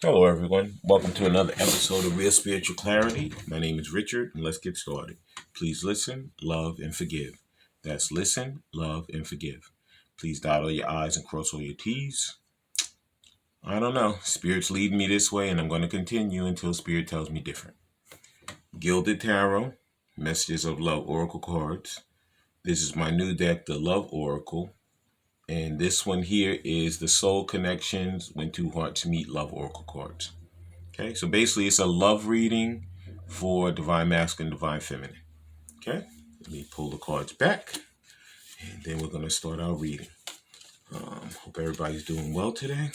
Hello, everyone. Welcome to another episode of Real Spiritual Clarity. My name is Richard, and let's get started. Please listen, love, and forgive. That's listen, love, and forgive. Please dot all your I's and cross all your T's. I don't know. Spirit's leading me this way, and I'm going to continue until Spirit tells me different. Gilded Tarot, Messages of Love Oracle cards. This is my new deck, the Love Oracle. And this one here is the Soul Connections When Two Hearts Meet Love Oracle cards. Okay, so basically it's a love reading for Divine Masculine, Divine Feminine. Okay, let me pull the cards back and then we're going to start our reading. Hope everybody's doing well today.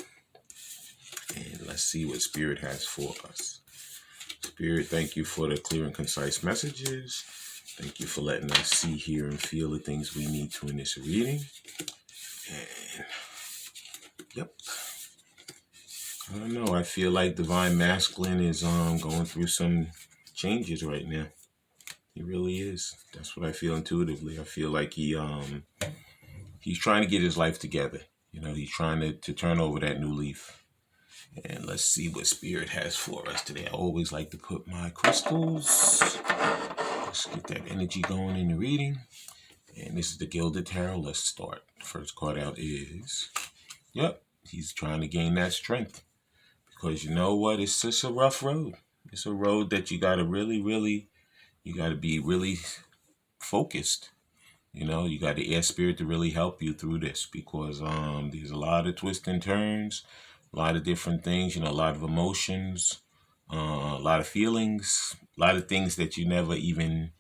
And let's see what Spirit has for us. Spirit, thank you for the clear and concise messages. Thank you for letting us see, hear, and feel the things we need to in this reading. And, yep. I don't know. I feel like Divine Masculine is going through some changes right now. He really is. That's what I feel intuitively. I feel like he's trying to get his life together. You know, he's trying to turn over that new leaf. And let's see what Spirit has for us today. I always like to put my crystals. Let's get that energy going in the reading. And this is the Gilded Tarot. Let's start. First card out is, yep, he's trying to gain that strength. Because you know what? It's just a rough road. It's a road that you got to you got to be really focused. You know, you got to ask Spirit to really help you through this because there's a lot of twists and turns, a lot of different things, you know, a lot of emotions, a lot of feelings, a lot of things that you never even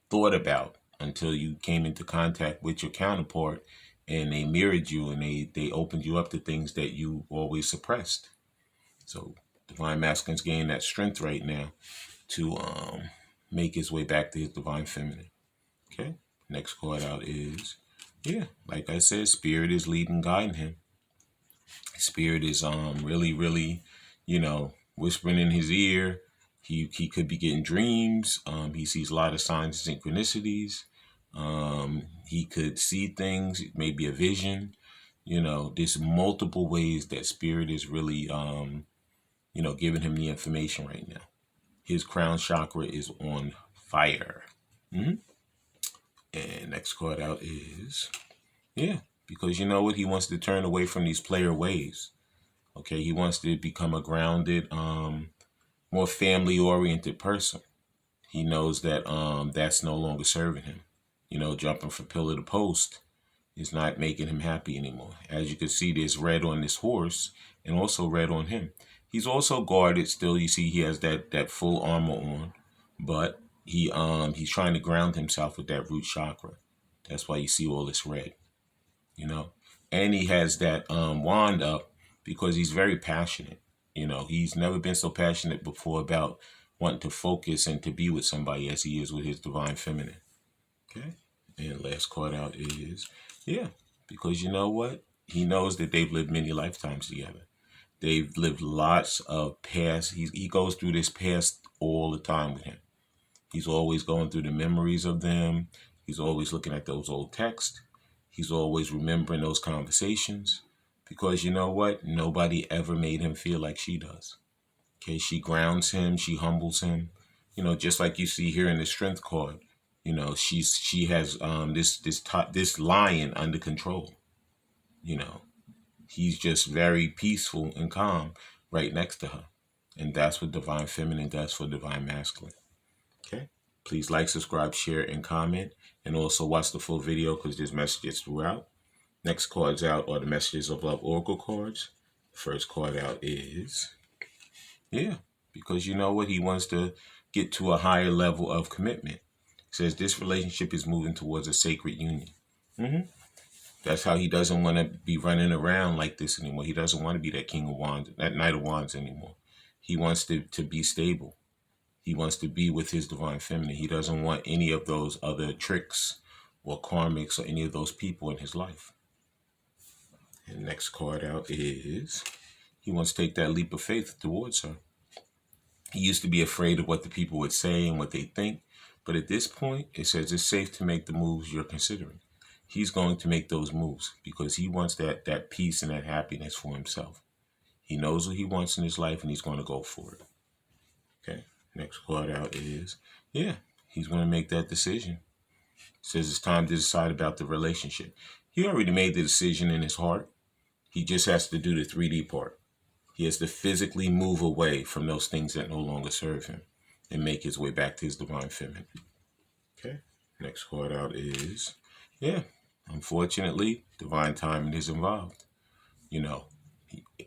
thought about until you came into contact with your counterpart and they mirrored you and they opened you up to things that you always suppressed. So Divine Masculine's gaining that strength right now to make his way back to his Divine Feminine. Okay, next card out is, yeah, like I said, Spirit is leading, guiding him. Spirit is really, you know, whispering in his ear. He could be getting dreams. He sees a lot of signs and synchronicities. He could see things, maybe a vision. You know, there's multiple ways that Spirit is really you know, giving him the information right now. His crown chakra is on fire. And next card out is, yeah, because you know what? He wants to turn away from these player ways. Okay, he wants to become a grounded, more family-oriented person. He knows that that's no longer serving him. You know, jumping from pillar to post is not making him happy anymore. As you can see, there's red on this horse and also red on him. He's also guarded still. You see he has that full armor on, but he's trying to ground himself with that root chakra. That's why you see all this red, you know. And he has that wand up because he's very passionate. You know, he's never been so passionate before about wanting to focus and to be with somebody as he is with his Divine Feminine. Okay. And last card out is, yeah, because you know what? He knows that they've lived many lifetimes together. They've lived lots of past. He goes through this past all the time with him. He's always going through the memories of them. He's always looking at those old texts. He's always remembering those conversations. Because you know what? Nobody ever made him feel like she does. Okay, she grounds him. She humbles him. You know, just like you see here in the Strength card. You know, she has this lion under control. You know, he's just very peaceful and calm right next to her. And that's what Divine Feminine does for Divine Masculine. Okay? Please like, subscribe, share, and comment. And also watch the full video because there's messages throughout. Next cards out are the Messages of Love Oracle cards. First card out is, yeah, because you know what? He wants to get to a higher level of commitment. It says this relationship is moving towards a sacred union. That's how he doesn't want to be running around like this anymore. He doesn't want to be that King of Wands, that Knight of Wands anymore. He wants to be stable. He wants to be with his Divine Feminine. He doesn't want any of those other tricks or karmics or any of those people in his life. And next card out is, he wants to take that leap of faith towards her. He used to be afraid of what the people would say and what they think. But at this point, it says it's safe to make the moves you're considering. He's going to make those moves because he wants that peace and that happiness for himself. He knows what he wants in his life, and he's going to go for it. Okay. Next card out is, yeah, he's going to make that decision. Says it's time to decide about the relationship. He already made the decision in his heart. He just has to do the 3D part. He has to physically move away from those things that no longer serve him and make his way back to his divine feminine. Okay. Next card out is, yeah, unfortunately, divine timing is involved. You know,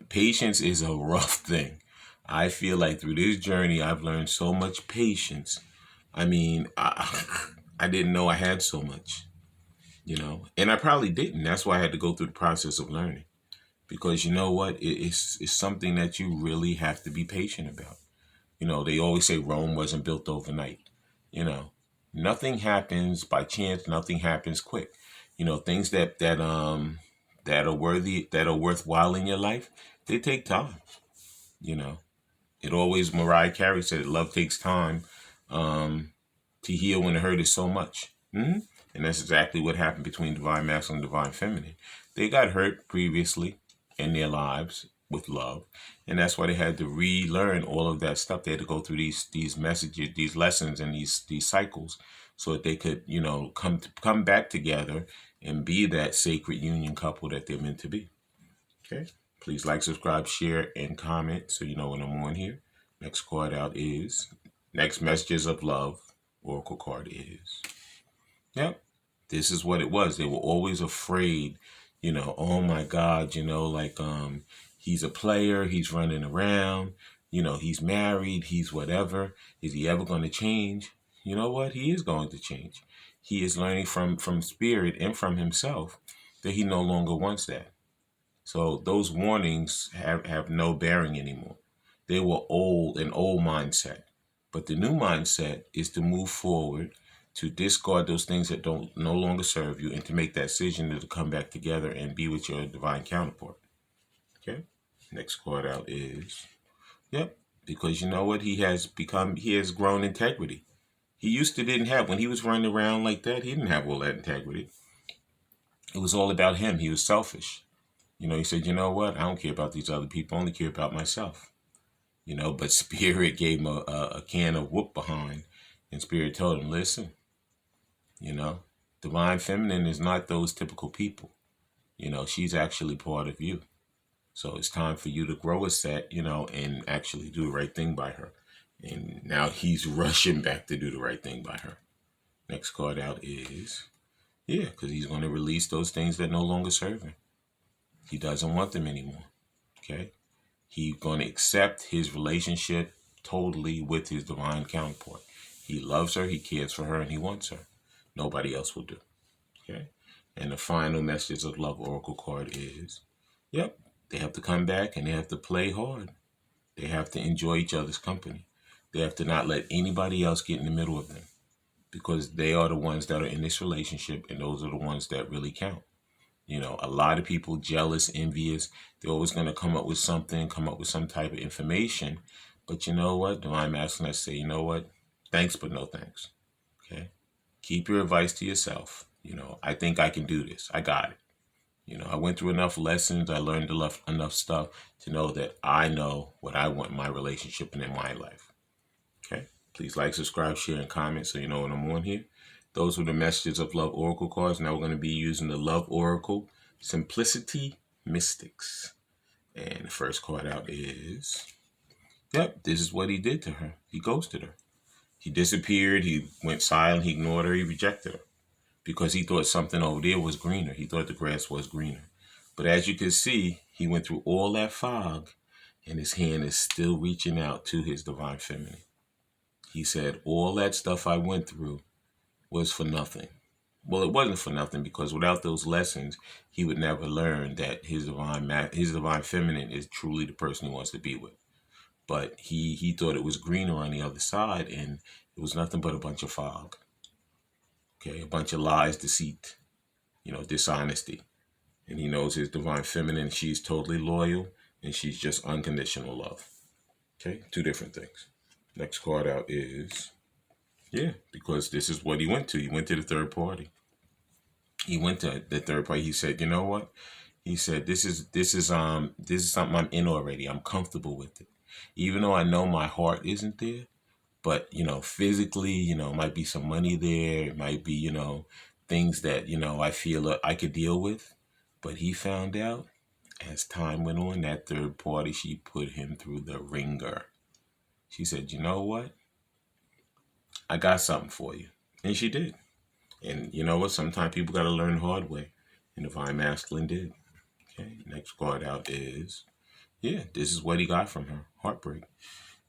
patience is a rough thing. I feel like through this journey, I've learned so much patience. I mean, I didn't know I had so much, and I probably didn't. That's why I had to go through the process of learning. Because you know what? It's something that you really have to be patient about. They always say Rome wasn't built overnight. You know, nothing happens by chance. Nothing happens quick. Things that are worthy, that are worthwhile in your life, they take time. It always, Mariah Carey said, love takes time to heal when the hurt is so much. And that's exactly what happened between divine masculine and divine feminine. They got hurt previously in their lives with love, and that's why they had to relearn all of that stuff. They had to go through these messages, these lessons, and these cycles, so that they could come back together and be that sacred union couple that they're meant to be. Okay, please like, subscribe, share, and comment so you know when I'm on here. Next card out is, next messages of love oracle card is, yep, this is what it was. They were always afraid, oh my God, he's a player, he's running around, he's married, he's whatever. Is he ever going to change? You know what? He is going to change. He is learning from spirit and from himself that he no longer wants that. So those warnings have no bearing anymore. They were an old mindset. But the new mindset is to move forward, to discard those things that don't no longer serve you, and to make that decision to come back together and be with your divine counterpart. Okay? Next card out is, yep, because you know what? He has grown integrity. He used to didn't have, when he was running around like that, he didn't have all that integrity. It was all about him. He was selfish. He said, you know what? I don't care about these other people. I only care about myself. But Spirit gave him a can of whoop behind. And Spirit told him, listen, divine feminine is not those typical people. She's actually part of you. So it's time for you to grow a set, and actually do the right thing by her. And now he's rushing back to do the right thing by her. Next card out is, yeah, because he's going to release those things that no longer serve him. He doesn't want them anymore. Okay? He's going to accept his relationship totally with his divine counterpart. He loves her, he cares for her, and he wants her. Nobody else will do. Okay? And the final message of Love Oracle card is, yep, they have to come back and they have to play hard. They have to enjoy each other's company. They have to not let anybody else get in the middle of them, because they are the ones that are in this relationship, and those are the ones that really count. A lot of people jealous, envious, they're always going to come up with some type of information. But you know what? Divine Masculine, I say, you know what? Thanks, but no thanks. Okay? Keep your advice to yourself. I think I can do this. I got it. I went through enough lessons. I learned enough stuff to know that I know what I want in my relationship and in my life. Okay? Please like, subscribe, share, and comment so you know when I'm on here. Those were the messages of Love Oracle cards. Now we're going to be using the Love Oracle Simplicity Mystics. And the first card out is, yep, this is what he did to her. He ghosted her. He disappeared. He went silent. He ignored her. He rejected her because he thought something over there was greener. He thought the grass was greener. But as you can see, he went through all that fog, and his hand is still reaching out to his divine feminine. He said, all that stuff I went through was for nothing. Well, it wasn't for nothing, because without those lessons, he would never learn that his divine feminine is truly the person he wants to be with. But he thought it was greener on the other side, and it was nothing but a bunch of fog. Okay, a bunch of lies, deceit, dishonesty. And he knows his divine feminine, she's totally loyal, and she's just unconditional love. Okay, two different things. Next card out is, yeah, because this is what he went to. He went to the third party. He went to the third party. He said, you know what? He said, this is something I'm in already. I'm comfortable with it. Even though I know my heart isn't there, but physically, might be some money there. It might be, things that, I feel I could deal with. But he found out as time went on, that third party, she put him through the ringer. She said, you know what? I got something for you. And she did. And you know what? Sometimes people got to learn the hard way. And Divine Masculine did. Okay. Next card out is, this is what he got from her. Heartbreak.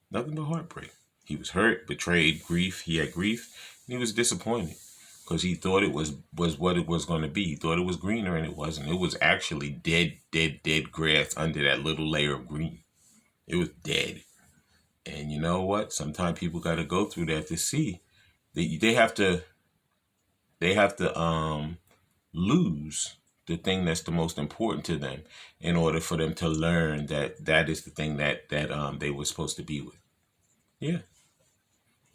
Nothing but heartbreak. He was hurt, betrayed, grief. He had grief. And he was disappointed because he thought it was what it was going to be. He thought it was greener and it wasn't. It was actually dead grass under that little layer of green. It was dead. And you know what? Sometimes people got to go through that to see. They have to lose the thing that's the most important to them in order for them to learn that is the thing that they were supposed to be with. Yeah.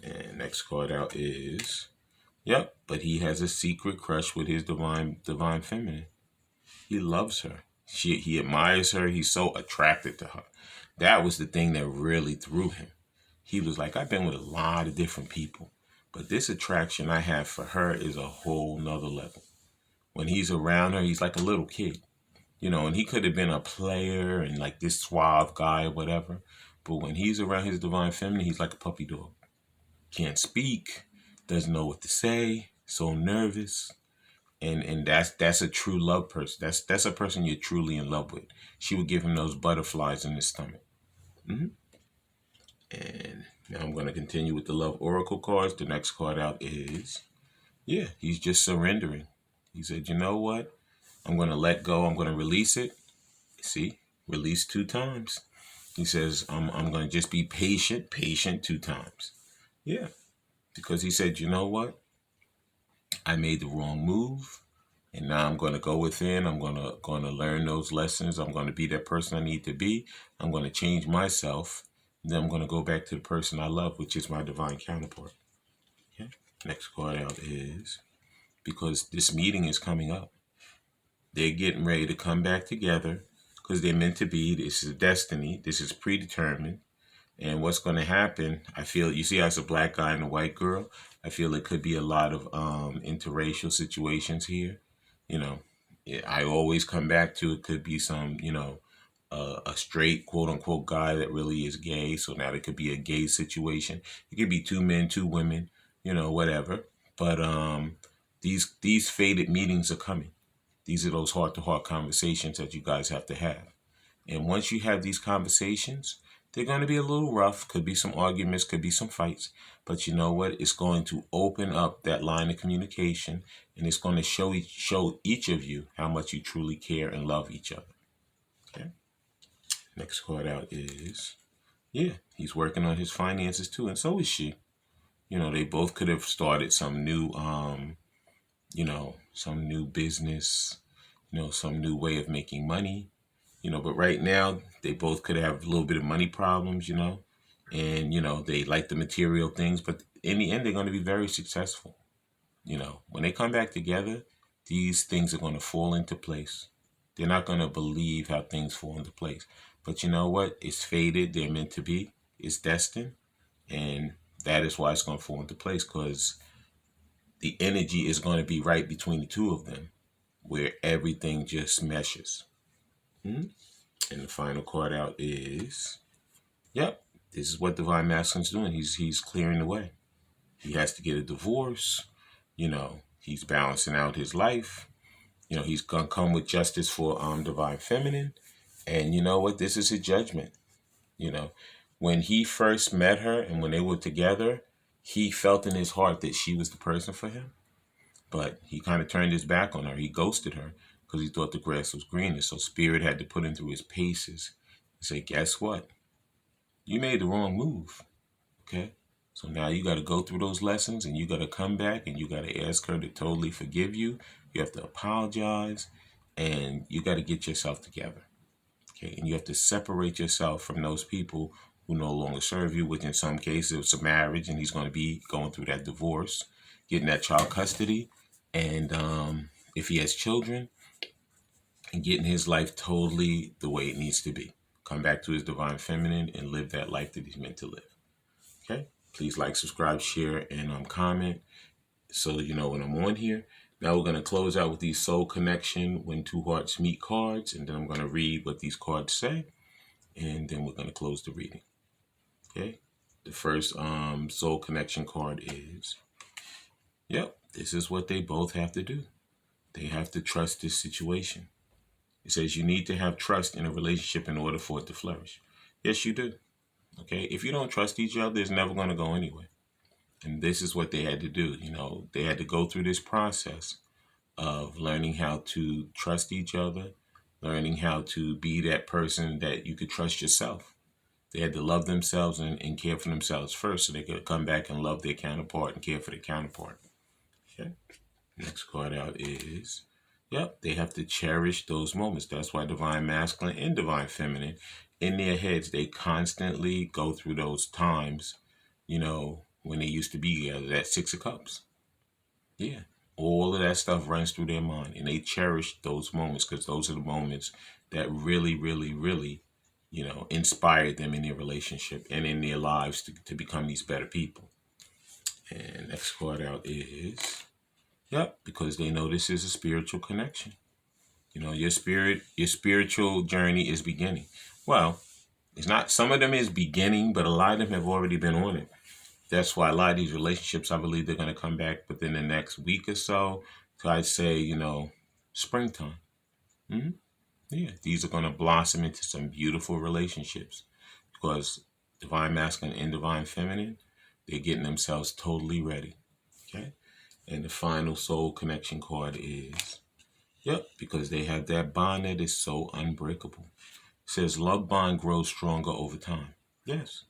And next card out is, but he has a secret crush with his divine feminine. He loves her. He admires her. He's so attracted to her. That was the thing that really threw him. He was like, I've been with a lot of different people, but this attraction I have for her is a whole nother level. When he's around her, he's like a little kid, and he could have been a player and like this suave guy or whatever. But when he's around his divine feminine, he's like a puppy dog. Can't speak, doesn't know what to say, so nervous. And that's a true love person. That's a person you're truly in love with. She would give him those butterflies in his stomach. Mm-hmm. And now I'm going to continue with the love oracle cards. The next card out is, he's just surrendering. He said, you know what? I'm going to let go. I'm going to release it. See, release 2 times. He says, I'm going to just be patient 2 times. Yeah, because he said, you know what? I made the wrong move. And now I'm going to go within. I'm going to learn those lessons. I'm going to be that person I need to be. I'm going to change myself. Then I'm going to go back to the person I love, which is my divine counterpart. Okay. Next card out is, because this meeting is coming up. They're getting ready to come back together because they're meant to be. This is destiny. This is predetermined. And what's going to happen, I feel, you see, as a black guy and a white girl, I feel it could be a lot of interracial situations here. I always come back to it could be some, a straight quote unquote guy that really is gay. So now it could be a gay situation. It could be 2 men, 2 women, whatever. But these fated meetings are coming. These are those heart-to-heart conversations that you guys have to have. And once you have these conversations, they're going to be a little rough. Could be some arguments, could be some fights. But you know what? It's going to open up that line of communication, and it's going to show each of you how much you truly care and love each other. Okay. Next card out is, he's working on his finances too, and so is she. They both could have started some new, some new business, some new way of making money. But right now they both could have a little bit of money problems, and, they like the material things, but in the end, they're going to be very successful. When they come back together, these things are going to fall into place. They're not going to believe how things fall into place. But you know what? It's fated. They're meant to be. It's destined. And that is why it's going to fall into place, because the energy is going to be right between the 2 of them, where everything just meshes. And the final card out is, this is what Divine Masculine's doing. He's clearing the way. He has to get a divorce. He's balancing out his life. He's going to come with justice for Divine Feminine. And you know what? This is his judgment. When he first met her and when they were together, he felt in his heart that she was the person for him. But he kind of turned his back on her. He ghosted her because he thought the grass was greener. So Spirit had to put him through his paces and say, guess what? You made the wrong move. Okay? So now you got to go through those lessons, and you got to come back, and you got to ask her to totally forgive you. You have to apologize, and you got to get yourself together. Okay? And you have to separate yourself from those people who no longer serve you, which in some cases it's a marriage, and he's going to be going through that divorce, getting that child custody. And if he has children, and getting his life totally the way it needs to be. Come back to his divine feminine and live that life that he's meant to live. Okay? Please like, subscribe, share, and comment so you know when I'm on here. Now we're going to close out with these soul connection when two hearts meet cards, and then I'm going to read what these cards say, and then we're going to close the reading. Okay? The first soul connection card is, yep, this is what they both have to do. They have to trust this situation. It says you need to have trust in a relationship in order for it to flourish. Yes, you do. Okay? If you don't trust each other, it's never going to go anywhere. And this is what they had to do. You know, they had to go through this process of learning how to trust each other, learning how to be that person that you could trust yourself. They had to love themselves and care for themselves first so they could come back and love their counterpart and care for their counterpart. Okay. Next card out is, yep, they have to cherish those moments. That's why divine masculine and divine feminine, in their heads, they constantly go through those times, you know, when they used to be together, that Six of Cups. Yeah. All of that stuff runs through their mind, and they cherish those moments because those are the moments that really, really, really, you know, inspired them in their relationship and in their lives to become these better people. And next card out is, yep, because they know this is a spiritual connection. You know, your spiritual journey is beginning. Well, it's not, some of them is beginning, but a lot of them have already been on it. That's why a lot of these relationships, I believe they're going to come back within the next week or so. So I'd say, you know, springtime. Yeah, these are going to blossom into some beautiful relationships because divine masculine and divine feminine, they're getting themselves totally ready. Okay. And the final soul connection card is, yep, because they have that bond that is so unbreakable. It says love bond grows stronger over time. Yes.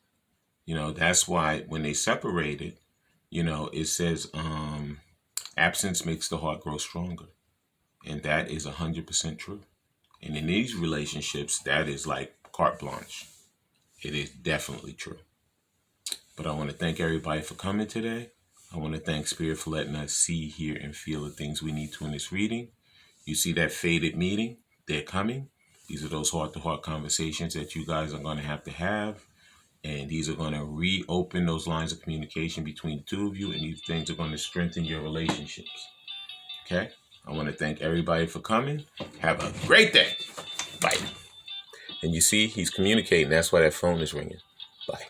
You know, that's why when they separated, you know, it says absence makes the heart grow stronger. And that is 100% true. And in these relationships, that is like carte blanche. It is definitely true. But I want to thank everybody for coming today. I want to thank Spirit for letting us see, hear, and feel the things we need to in this reading. You see that faded meeting? They're coming. These are those heart-to-heart conversations that you guys are going to have. And these are going to reopen those lines of communication between the two of you. And these things are going to strengthen your relationships. Okay? I want to thank everybody for coming. Have a great day. Bye. And you see, he's communicating. That's why that phone is ringing. Bye.